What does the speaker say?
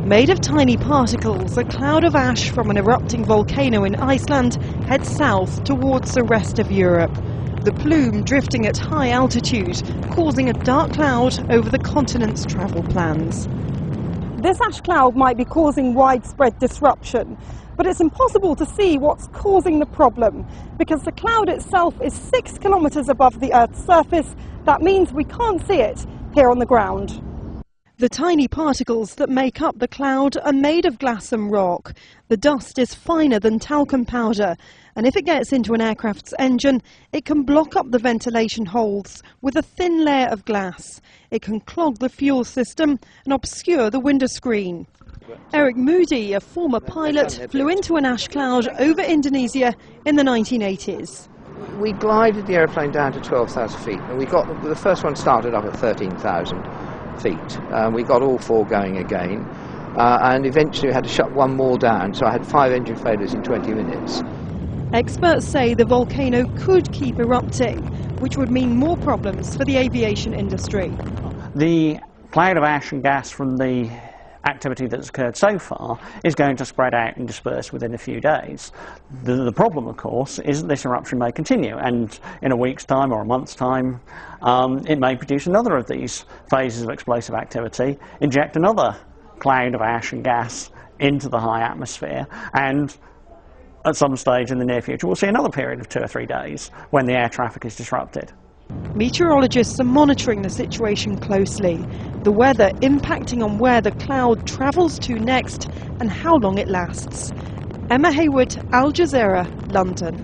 Made of tiny particles, a cloud of ash from an erupting volcano in Iceland heads south towards the rest of Europe. The plume drifting at high altitude, causing a dark cloud over the continent's travel plans. This ash cloud might be causing widespread disruption, but it's impossible to see what's causing the problem because the cloud itself is 6 kilometers above the Earth's surface. That means we can't see it here on the ground. The tiny particles that make up the cloud are made of glass and rock. The dust is finer than talcum powder, and if it gets into an aircraft's engine, it can block up the ventilation holes with a thin layer of glass. It can clog the fuel system and obscure the window screen. Eric Moody, a former pilot, flew into an ash cloud over Indonesia in the 1980s. We glided the aeroplane down to 12,000 feet, and the first one started up at 13,000 feet. We got all four going again, and eventually we had to shut one more down, so I had 5 engine failures in 20 minutes. Experts say the volcano could keep erupting, which would mean more problems for the aviation industry. The cloud of ash and gas from the activity that's occurred so far is going to spread out and disperse within a few days. The problem, of course, is that this eruption may continue, and in a week's time or a month's time it may produce another of these phases of explosive activity, inject another cloud of ash and gas into the high atmosphere, and at some stage in the near future we'll see another period of 2 or 3 days when the air traffic is disrupted. Meteorologists are monitoring the situation closely, the weather impacting on where the cloud travels to next and how long it lasts. Emma Hayward, Al Jazeera, London.